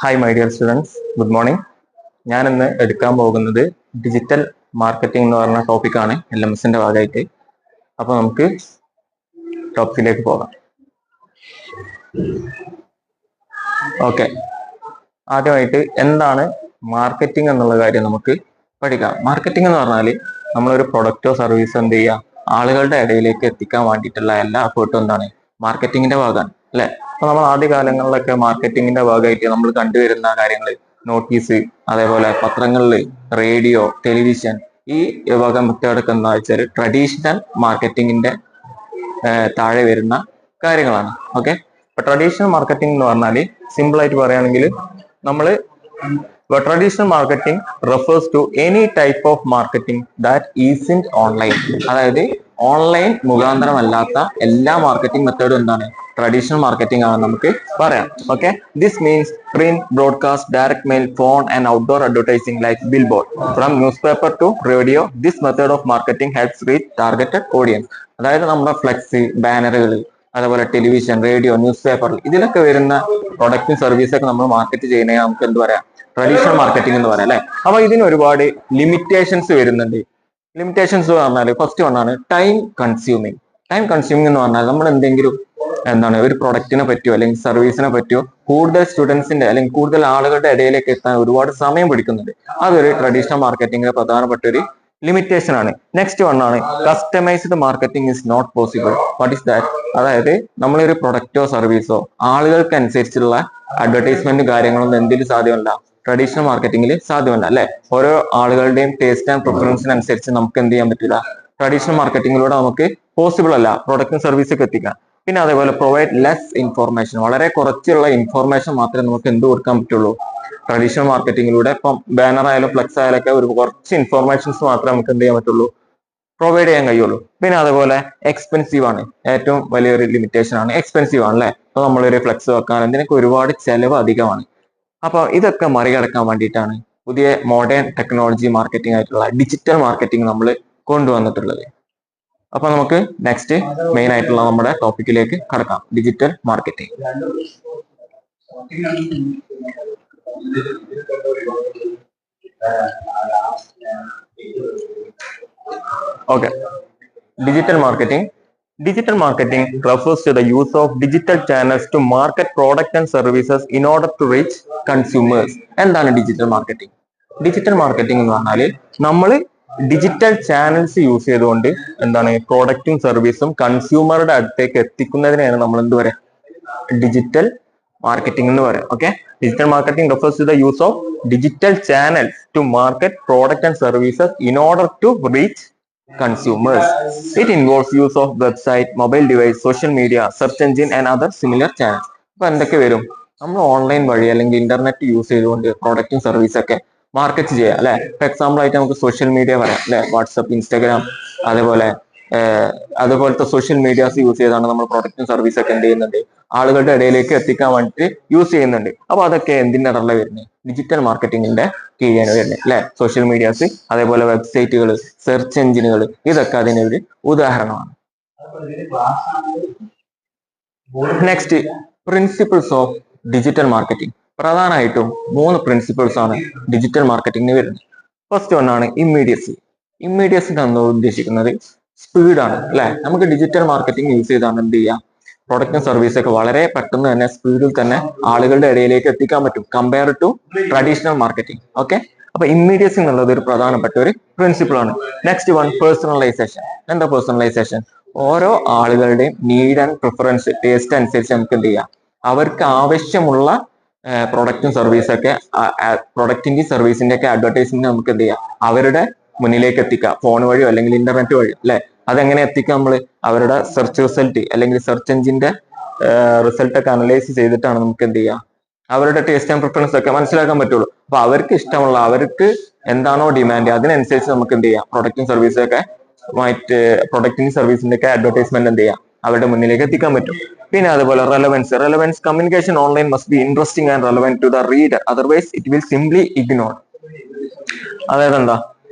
Hi my dear students, good morning. ഞാൻ ഇന്ന് എടുക്കാൻ പോകുന്നത് ഡിജിറ്റൽ മാർക്കറ്റിംഗ് എന്ന് പറഞ്ഞ ടോപ്പിക്കാണ് LMSന്റെ ഭാഗമായിട്ട്. അപ്പോൾ നമുക്ക് ടോപ്പിക്കിലേക്ക് പോകാം. ഓക്കെ, ആദ്യമായിട്ട് എന്താണ് മാർക്കറ്റിംഗ് എന്നുള്ള കാര്യം നമുക്ക് പഠിക്കാം. മാർക്കറ്റിംഗ് എന്ന് പറഞ്ഞാൽ നമ്മളൊരു പ്രൊഡക്റ്റോ സർവീസോ എന്ത് ചെയ്യുക, ആളുകളുടെ ഇടയിലേക്ക് എത്തിക്കാൻ വേണ്ടിയിട്ടുള്ള എല്ലാ എഫേർട്ടും എന്താണ് മാർക്കറ്റിംഗിന്റെ ഭാഗമാണ്, അല്ലെ? അപ്പൊ നമ്മൾ ആദ്യ കാലങ്ങളിലൊക്കെ മാർക്കറ്റിംഗിന്റെ ഭാഗമായിട്ട് നമ്മൾ കണ്ടുവരുന്ന കാര്യങ്ങൾ നോട്ടീസ്, അതേപോലെ പത്രങ്ങളിൽ, റേഡിയോ, ടെലിവിഷൻ, ഈ വക മെത്തേഡൊക്കെ എന്താ വെച്ചാൽ ട്രഡീഷണൽ മാർക്കറ്റിംഗിന്റെ താഴെ വരുന്ന കാര്യങ്ങളാണ്. ഓക്കെ, ഇപ്പൊ ട്രഡീഷണൽ മാർക്കറ്റിംഗ് എന്ന് പറഞ്ഞാൽ സിമ്പിൾ ആയിട്ട് പറയുകയാണെങ്കിൽ നമ്മൾ traditional marketing refers to any type of marketing that isn't online. അതായത് ഓൺലൈൻ മുഖാന്തരമല്ലാത്ത എല്ലാ മാർക്കറ്റിംഗ് മെത്തേഡും എന്താണ് ട്രഡീഷണൽ മാർക്കറ്റിംഗ് ആണെന്ന് നമുക്ക് പറയാം. Okay, this means print, broadcast, direct mail, phone and outdoor advertising like billboard. From newspaper to radio, this method of marketing helps reach targeted audience. അതായത് നമ്മുടെ flex, ബാനറുകൾ, അതേപോലെ television, radio, news paper, ഇതിലൊക്കെ വരുന്ന പ്രൊഡക്റ്റും സർവീസൊക്കെ നമ്മൾ market ചെയ്യുന്നതിന് നമുക്ക് എന്ത് പറയാം, ട്രഡീഷണൽ മാർക്കറ്റിംഗ് എന്ന് പറയാം, അല്ലെ? അപ്പൊ ഇതിന് ഒരുപാട് ലിമിറ്റേഷൻസ് വരുന്നുണ്ട്. ലിമിറ്റേഷൻസ് പറഞ്ഞാൽ ഫസ്റ്റ് വണ്ണാണ് ടൈം കൺസ്യൂമിങ്. ടൈം കൺസ്യൂമിങ് എന്ന് പറഞ്ഞാൽ നമ്മൾ എന്തെങ്കിലും ഒരു പ്രൊഡക്റ്റിനെ പറ്റിയോ അല്ലെങ്കിൽ സർവീസിനെ പറ്റിയോ കൂടുതൽ സ്റ്റുഡൻസിന്റെ അല്ലെങ്കിൽ കൂടുതൽ ആളുകളുടെ ഇടയിലേക്ക് എത്താൻ ഒരുപാട് സമയം പിടിക്കുന്നുണ്ട്. അതൊരു ട്രഡീഷണൽ മാർക്കറ്റിംഗിലെ പ്രധാനപ്പെട്ട ഒരു ലിമിറ്റേഷൻ ആണ്. നെക്സ്റ്റ് വണ്ണാണ് customized marketing is not possible. What is that? അതായത് നമ്മളൊരു പ്രൊഡക്റ്റോ സർവീസോ ആളുകൾക്ക് അനുസരിച്ചുള്ള അഡ്വർടൈസ്മെന്റ് കാര്യങ്ങളൊന്നും എന്തിലും സാധ്യമല്ല, ട്രഡീഷണൽ മാർക്കറ്റിംഗിൽ സാധ്യമല്ല, അല്ലെ? ഓരോ ആളുകളുടെയും ടേസ്റ്റ് ആൻഡ് പ്രിഫറൻസിനനുസരിച്ച് നമുക്ക് എന്ത് ചെയ്യാൻ പറ്റില്ല, ട്രഡീഷണൽ മാർക്കറ്റിംഗിലൂടെ നമുക്ക് പോസിബിൾ അല്ല പ്രൊഡക്റ്റും സർവീസൊക്കെ എത്തിക്കാൻ. പിന്നെ അതേപോലെ പ്രൊവൈഡ് ലെസ് ഇൻഫോർമേഷൻ, വളരെ കുറച്ചുള്ള ഇൻഫോർമേഷൻ മാത്രമേ നമുക്ക് എന്ത് കൊടുക്കാൻ പറ്റുള്ളൂ ട്രഡീഷണൽ മാർക്കറ്റിംഗിലൂടെ. ഇപ്പം ബാനർ ആയാലും ഫ്ലെക്സ് ആയാലും ഒക്കെ ഒരു കുറച്ച് ഇൻഫോർമേഷൻസ് മാത്രമേ നമുക്ക് എന്ത് ചെയ്യാൻ പറ്റുള്ളൂ, പ്രൊവൈഡ് ചെയ്യാൻ കഴിയുള്ളൂ. പിന്നെ അതേപോലെ എക്സ്പെൻസീവ് ആണ്, ഏറ്റവും വലിയൊരു ലിമിറ്റേഷൻ ആണ്. എക്സ്പെൻസീവ് ആണ്, അല്ലെ? അപ്പൊ നമ്മളൊരു ഫ്ലെക്സ് വെക്കാൻ ഇതിനൊക്കെ ഒരുപാട് ചെലവ് അധികമാണ്. അപ്പൊ ഇതൊക്കെ മറികടക്കാൻ വേണ്ടിയിട്ടാണ് പുതിയ മോഡേൺ ടെക്നോളജി മാർക്കറ്റിംഗ് ആയിട്ടുള്ള ഡിജിറ്റൽ മാർക്കറ്റിംഗ് നമ്മൾ കൊണ്ടുവന്നിട്ടുള്ളത്. അപ്പൊ നമുക്ക് നെക്സ്റ്റ് മെയിൻ ആയിട്ടുള്ള നമ്മുടെ ടോപ്പിക്കിലേക്ക് കടക്കാം, digital marketing. Okay, digital marketing. Digital marketing refers to the use of digital channels to market product and services in order to reach consumers. എന്താണ് digital marketing? Digital marketing എന്ന് പറഞ്ഞാൽ നമ്മൾ ഡിജിറ്റൽ ചാനൽസ് യൂസ് ചെയ്തുകൊണ്ട് എന്താണ് പ്രോഡക്റ്റും സർവീസും കൺസ്യൂമറുടെ അടുത്തേക്ക് എത്തിക്കുന്നതിനെയാണ് നമ്മൾ എന്ത് പറയാ, ഡിജിറ്റൽ മാർക്കറ്റിംഗ് എന്ന് പറയാം. Okay, digital marketing refers to the use of digital channels to market product and services in order to reach consumers. It involves use of website, mobile device, social media, search engine and other similar channels. അപ്പൊ എന്തൊക്കെ വരും, നമ്മൾ online വഴി അല്ലെങ്കിൽ internet use ചെയ്തുകൊണ്ട് പ്രോഡക്റ്റും സർവീസൊക്കെ market ചെയ്യാം, അല്ലെ? ഇപ്പൊ എക്സാമ്പിൾ ആയിട്ട് നമുക്ക് സോഷ്യൽ മീഡിയ പറയാം, അല്ലെ? വാട്സപ്പ്, ഇൻസ്റ്റാഗ്രാം, അതുപോലത്തെ സോഷ്യൽ മീഡിയാസ് യൂസ് ചെയ്താണ് നമ്മൾ പ്രൊഡക്റ്റും സർവീസൊക്കെ എന്ത് ചെയ്യുന്നുണ്ട്, ആളുകളുടെ ഇടയിലേക്ക് എത്തിക്കാൻ വേണ്ടിയിട്ട് യൂസ് ചെയ്യുന്നുണ്ട്. അപ്പൊ അതൊക്കെ എന്തിന്റെ ഇടയില വരുന്നത്, ഡിജിറ്റൽ മാർക്കറ്റിംഗിന്റെ കീഴിലാണ് വരുന്നത്, അല്ലെ? സോഷ്യൽ മീഡിയാസ്, അതേപോലെ വെബ്സൈറ്റുകൾ, സെർച്ച് എഞ്ചിനുകൾ, ഇതൊക്കെ അതിനൊരു ഉദാഹരണമാണ്. Next, principles of digital marketing. പ്രധാനമായിട്ടും 3 പ്രിൻസിപ്പിൾസ് ആണ് ഡിജിറ്റൽ മാർക്കറ്റിംഗിന് വരുന്നത്. ഫസ്റ്റ് ഒന്നാണ് ഇമ്മീഡിയസി. ഇമ്മീഡിയസി എന്ന് ഉദ്ദേശിക്കുന്നത് സ്പീഡാണ്, അല്ലെ? നമുക്ക് ഡിജിറ്റൽ മാർക്കറ്റിംഗ് യൂസ് ചെയ്താണ് എന്ത് ചെയ്യാം, പ്രൊഡക്റ്റും സർവീസൊക്കെ വളരെ പെട്ടെന്ന് തന്നെ സ്പീഡിൽ തന്നെ ആളുകളുടെ ഇടയിലേക്ക് എത്തിക്കാൻ പറ്റും compare to traditional marketing. Okay, അപ്പൊ ഇമ്മീഡിയസി എന്നുള്ളത് ഒരു പ്രധാനപ്പെട്ട ഒരു പ്രിൻസിപ്പിൾ ആണ്. Next one, personalisation. എന്താ പേഴ്സണലൈസേഷൻ? ഓരോ ആളുകളുടെയും നീഡ് ആൻഡ് പ്രിഫറൻസ്, ടേസ്റ്റ് അനുസരിച്ച് നമുക്ക് എന്ത് ചെയ്യാം, അവർക്ക് ആവശ്യമുള്ള പ്രൊഡക്റ്റും സർവീസൊക്കെ, പ്രൊഡക്റ്റിന്റെ സർവീസിന്റെ ഒക്കെ അഡ്വർടൈസ്മെന്റ് നമുക്ക് എന്ത് ചെയ്യാം, അവരുടെ മുന്നിലേക്ക് എത്തിക്കാം, ഫോൺ വഴിയോ അല്ലെങ്കിൽ ഇന്റർനെറ്റ് വഴിയോ, അല്ലെ? അതെങ്ങനെ എത്തിക്കാം, നമ്മൾ അവരുടെ സെർച്ച് റിസൾട്ട് അല്ലെങ്കിൽ സെർച്ച് എഞ്ചിന്റെ റിസൾട്ട് ഒക്കെ അനലൈസ് ചെയ്തിട്ടാണ് നമുക്ക് എന്ത് ചെയ്യാം, അവരുടെ ടേസ്റ്റ് ആൻഡ് പ്രിഫറൻസ് ഒക്കെ മനസ്സിലാക്കാൻ പറ്റുള്ളൂ. അപ്പൊ അവർക്ക് ഇഷ്ടമുള്ള, അവർക്ക് എന്താണോ ഡിമാൻഡ്, അതിനനുസരിച്ച് നമുക്ക് എന്ത് ചെയ്യാം, പ്രൊഡക്റ്റും സർവീസൊക്കെ പ്രൊഡക്റ്റിന്റെ സർവീസിന്റെ ഒക്കെ അഡ്വർടൈസ്മെന്റ് എന്ത് ചെയ്യാം, അവരുടെ മുന്നിലേക്ക് എത്തിക്കാൻ പറ്റും. പിന്നെ അതുപോലെ relevance communication online must be interesting and relevant to the reader, otherwise it will simply ignore. അതായത് എന്താ,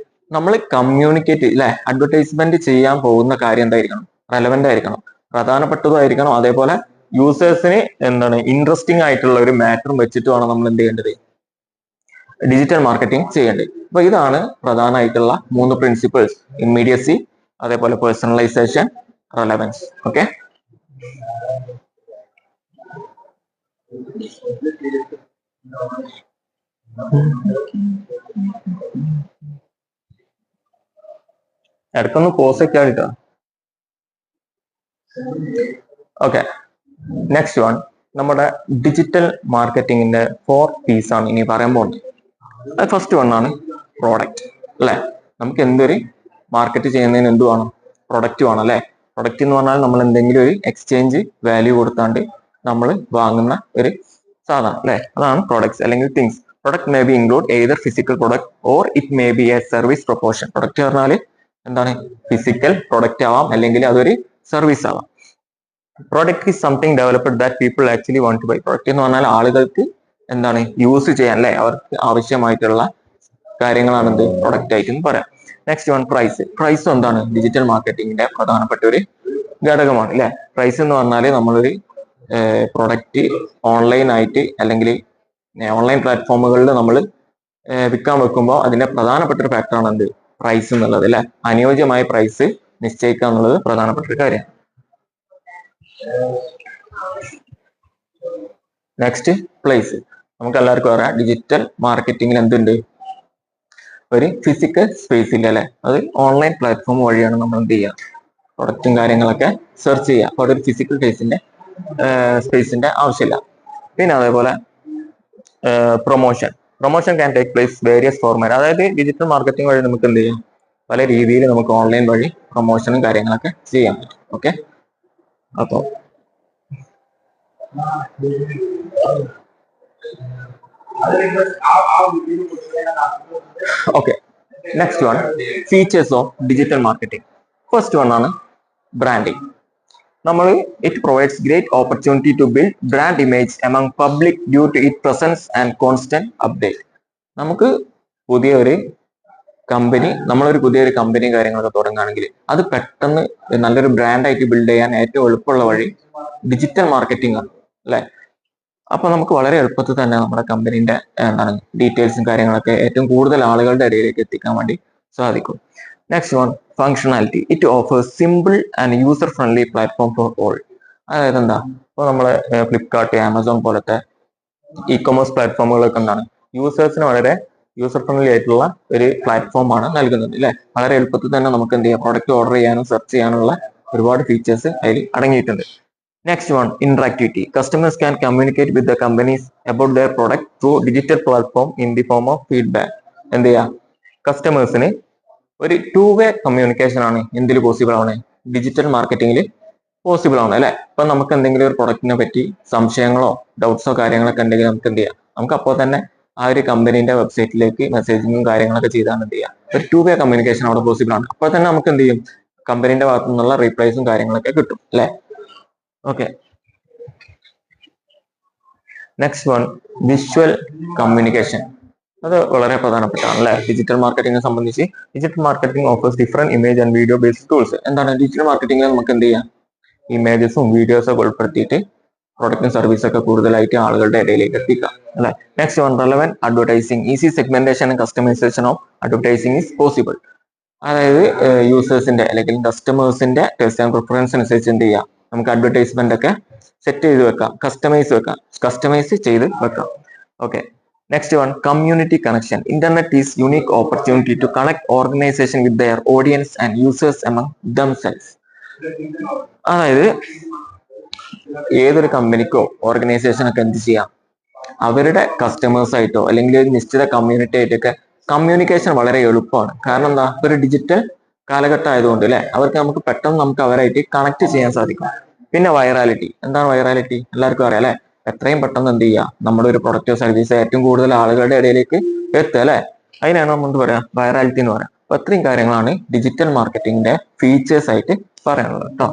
നമ്മൾ കമ്മ്യൂണിക്കേറ്റ്, അല്ലെ? അഡ്വർടൈസ്മെന്റ് ചെയ്യാൻ പോകുന്ന കാര്യം എന്തായിരിക്കണം, റെലവെന്റ് ആയിരിക്കണം, പ്രധാനപ്പെട്ടതും ആയിരിക്കണം, അതേപോലെ യൂസേഴ്സിന് എന്താണ് ഇൻട്രസ്റ്റിംഗ് ആയിട്ടുള്ള ഒരു മാറ്ററും വെച്ചിട്ട് വേണം നമ്മൾ എന്ത് ചെയ്യേണ്ടത്, ഡിജിറ്റൽ മാർക്കറ്റിംഗ് ചെയ്യേണ്ടത്. അപ്പൊ ഇതാണ് പ്രധാനമായിട്ടുള്ള 3 പ്രിൻസിപ്പിൾസ്: ഇമ്മീഡിയസി, അതേപോലെ പേഴ്സണലൈസേഷൻ, റെലവൻസ്. ഓക്കെ, ഇടക്കൊന്ന് പോസ് ഒക്കെ ആയിട്ടോ. ഓക്കെ, നെക്സ്റ്റ് വൺ, നമ്മുടെ ഡിജിറ്റൽ മാർക്കറ്റിംഗിന്റെ 4 P's ആണ് ഇനി പറയാൻ പോകുന്നത്. ഫസ്റ്റ് വൺ ആണ് പ്രോഡക്റ്റ്, അല്ലെ? നമുക്ക് എന്തൊരു മാർക്കറ്റ് ചെയ്യുന്നതിന് എന്ത് വേണം? പ്രൊഡക്റ്റ് വേണം, അല്ലെ? പ്രൊഡക്റ്റ് എന്ന് പറഞ്ഞാൽ നമ്മൾ എന്തെങ്കിലും ഒരു എക്സ്ചേഞ്ച് വാല്യൂ കൊടുത്താണ്ട് നമ്മൾ വാങ്ങുന്ന ഒരു സാധനം, അല്ലെ? അതാണ് പ്രോഡക്ട്സ് അല്ലെങ്കിൽ things. Product may be include either physical product or it may be a service proportion. Product പറഞ്ഞാൽ എന്താണ്? ഫിസിക്കൽ പ്രൊഡക്റ്റ് ആവാം, അല്ലെങ്കിൽ അതൊരു സർവീസ് ആവാം. Product is something developed that people actually want to buy. Product എന്ന് പറഞ്ഞാൽ ആളുകൾക്ക് എന്താണ് യൂസ് ചെയ്യാൻ, അല്ലെ? അവർക്ക് ആവശ്യമായിട്ടുള്ള കാര്യങ്ങളാണ് എന്ത് പ്രൊഡക്റ്റ് ആയിട്ട് പറയാം. Next one, price. പ്രൈസ് എന്താണ്? ഡിജിറ്റൽ മാർക്കറ്റിംഗിന്റെ പ്രധാനപ്പെട്ട ഒരു ഘടകമാണ്, അല്ലെ? പ്രൈസ് എന്ന് പറഞ്ഞാൽ നമ്മളൊരു പ്രൊഡക്റ്റ് ഓൺലൈൻ ആയിട്ട് അല്ലെങ്കിൽ ഓൺലൈൻ പ്ലാറ്റ്ഫോമുകളിൽ നമ്മൾ വിൽക്കാൻ വെക്കുമ്പോൾ അതിന്റെ പ്രധാനപ്പെട്ട ഒരു ഫാക്ടറാണ് എന്ത്? പ്രൈസ് എന്നുള്ളത്, അല്ലെ? അനുയോജ്യമായ പ്രൈസ് നിശ്ചയിക്കുക എന്നുള്ളത് പ്രധാനപ്പെട്ട ഒരു കാര്യമാണ്. Next, place. നമുക്ക് എല്ലാവർക്കും അറിയാം, ഡിജിറ്റൽ മാർക്കറ്റിംഗിൽ എന്തുണ്ട്? ഒരു ഫിസിക്കൽ സ്പേസ് ഇല്ല, അല്ലെ? അത് ഓൺലൈൻ പ്ലാറ്റ്ഫോം വഴിയാണ് നമ്മൾ എന്ത് ചെയ്യുക, പ്രൊഡക്റ്റും കാര്യങ്ങളൊക്കെ സെർച്ച് ചെയ്യുക. അപ്പോൾ അതൊരു ഫിസിക്കൽ സ്പേസിന്റെ ആവശ്യമില്ല. പിന്നെ അതേപോലെ promotion can take place various format. അതായത് ഡിജിറ്റൽ മാർക്കറ്റിംഗ് വഴി നമുക്ക് എന്ത് ചെയ്യാം, പല രീതിയിൽ നമുക്ക് ഓൺലൈൻ വഴി പ്രൊമോഷനും കാര്യങ്ങളൊക്കെ ചെയ്യാൻ പറ്റും. ഓക്കെ, അപ്പോൾ okay, next one, features of digital marketing. First one ആണ് ബ്രാൻഡിങ്. നമ്മൾ it provides great opportunity to build brand image among public due to it presence and constant update. നമുക്ക് പുതിയൊരു കമ്പനി കാര്യങ്ങളൊക്കെ തുടങ്ങുകയാണെങ്കിൽ അത് പെട്ടെന്ന് നല്ലൊരു ബ്രാൻഡായിട്ട് ബിൽഡ് ചെയ്യാൻ ഏറ്റവും എളുപ്പമുള്ള വഴി ഡിജിറ്റൽ മാർക്കറ്റിംഗ് ആണ്, അല്ലെ? അപ്പൊ നമുക്ക് വളരെ എളുപ്പത്തിൽ തന്നെ നമ്മുടെ കമ്പനീന്റെ ഡീറ്റെയിൽസും കാര്യങ്ങളൊക്കെ ഏറ്റവും കൂടുതൽ ആളുകളുടെ ഇടയിലേക്ക് എത്തിക്കാൻ വേണ്ടി സാധിക്കും. Next one, functionality. It offers simple and user friendly platform for all. അതായത് എന്താ, ഇപ്പോൾ നമ്മളെ ഫ്ലിപ്കാർട്ട്, ആമസോൺ പോലത്തെ ഇ-കൊമേഴ്സ് പ്ലാറ്റ്ഫോമുകളൊക്കെ എന്താണ് യൂസേഴ്സിന് വളരെ യൂസർ ഫ്രണ്ട്ലി ആയിട്ടുള്ള ഒരു പ്ലാറ്റ്ഫോം ആണ് നൽകുന്നത്, അല്ലെ? വളരെ എളുപ്പത്തിൽ തന്നെ നമുക്ക് എന്ത് ചെയ്യാം, പ്രൊഡക്റ്റ് ഓർഡർ ചെയ്യാനും സെർച്ച് ചെയ്യാനുള്ള ഒരുപാട് ഫീച്ചേഴ്സ് അതിൽ അടങ്ങിയിട്ടുണ്ട്. Next one, interactivity. Customers can communicate with the companies about their product through digital platform in the form of feedback. എന്ത് ചെയ്യാം, കസ്റ്റമേഴ്സിന് ഒരു 2-way കമ്മ്യൂണിക്കേഷൻ ആണ് എന്തിൽ പോസിബിൾ ആണ്? ഡിജിറ്റൽ മാർക്കറ്റിംഗിൽ പോസിബിൾ ആണ്, അല്ലെ? ഇപ്പൊ നമുക്ക് എന്തെങ്കിലും ഒരു പ്രൊഡക്റ്റിനെ പറ്റി സംശയങ്ങളോ ഡൗട്ട്സോ കാര്യങ്ങളൊക്കെ ഉണ്ടെങ്കിൽ നമുക്ക് എന്ത് ചെയ്യാം, നമുക്ക് അപ്പോൾ തന്നെ ആ ഒരു കമ്പനീന്റെ വെബ്സൈറ്റിലേക്ക് മെസ്സേജിങ്ങും കാര്യങ്ങളൊക്കെ ചെയ്താൽ എന്ത് ചെയ്യാം, ഒരു 2-way കമ്മ്യൂണിക്കേഷൻ അവിടെ പോസിബിൾ ആണ്. അപ്പോൾ തന്നെ നമുക്ക് എന്ത് ചെയ്യും, കമ്പനീന്റെ ഭാഗത്തു നിന്നുള്ള റീപ്ലൈസും കാര്യങ്ങളൊക്കെ കിട്ടും, അല്ലെ? Okay, next one, visual communication. അത് വളരെ പ്രധാനപ്പെട്ടതാണ്, അല്ലെ? ഡിജിറ്റൽ മാർക്കറ്റിംഗിനെ സംബന്ധിച്ച് digital marketing offers different image and video based tools. എന്താണ് ഡിജിറ്റൽ മാർക്കറ്റിംഗിൽ നമുക്ക് എന്ത് ചെയ്യാം, ഇമേജസും വീഡിയോസും ഒക്കെ ഉൾപ്പെടുത്തിയിട്ട് പ്രൊഡക്റ്റും സർവീസൊക്കെ കൂടുതലായിട്ട് ആളുകളുടെ ഇടയിലേക്ക് എത്തിക്കാം, അല്ലെ? Next one, relevant advertising. Easy segmentation and customisation of advertising is possible. അതായത് യൂസേഴ്സിന്റെ അല്ലെങ്കിൽ കസ്റ്റമേഴ്സിന്റെ ടേസ്റ്റ് ആൻഡ് പ്രിഫറൻസ് അനുസരിച്ച് എന്ത് ചെയ്യാം, നമുക്ക് അഡ്വർടൈസ്മെന്റ് ഒക്കെ സെറ്റ് ചെയ്ത് വെക്കാം, കസ്റ്റമൈസ് ചെയ്ത് വെക്കാം. Okay, next one, community connection. Internet is unique opportunity to connect organisation with their audience and users among themselves. അതായത് ഏതൊരു കമ്പനിക്കോ ഓർഗനൈസേഷനൊക്കെ എന്ത് ചെയ്യാം, അവരുടെ കസ്റ്റമേഴ്സ് ആയിട്ടോ അല്ലെങ്കിൽ ഒരു നിശ്ചിത കമ്മ്യൂണിറ്റി ആയിട്ടൊക്കെ കമ്മ്യൂണിക്കേഷൻ വളരെ എളുപ്പമാണ്. കാരണം എന്താ, ഒരു ഡിജിറ്റൽ കാലഘട്ടം ആയതുകൊണ്ട്, അല്ലെ? നമുക്ക് പെട്ടെന്ന് നമുക്ക് അവരായിട്ട് കണക്ട് ചെയ്യാൻ സാധിക്കും. പിന്നെ വൈറാലിറ്റി. എന്താണ് വൈറാലിറ്റി? എല്ലാവർക്കും അറിയാം, അല്ലെ? എത്രയും പെട്ടെന്ന് എന്ത് ചെയ്യുക, നമ്മുടെ ഒരു പ്രൊഡക്റ്റോ സർവീസോ ഏറ്റവും കൂടുതൽ ആളുകളുടെ ഇടയിലേക്ക് എത്തുക, അല്ലെ? അതിനാണ് നമ്മൾ എന്ത് പറയാ, വൈറാലിറ്റി എന്ന് പറയാം. അപ്പൊ ഇത്രയും കാര്യങ്ങളാണ് ഡിജിറ്റൽ മാർക്കറ്റിംഗിന്റെ ഫീച്ചേഴ്സ് ആയിട്ട് പറയാനുള്ളത് കേട്ടോ.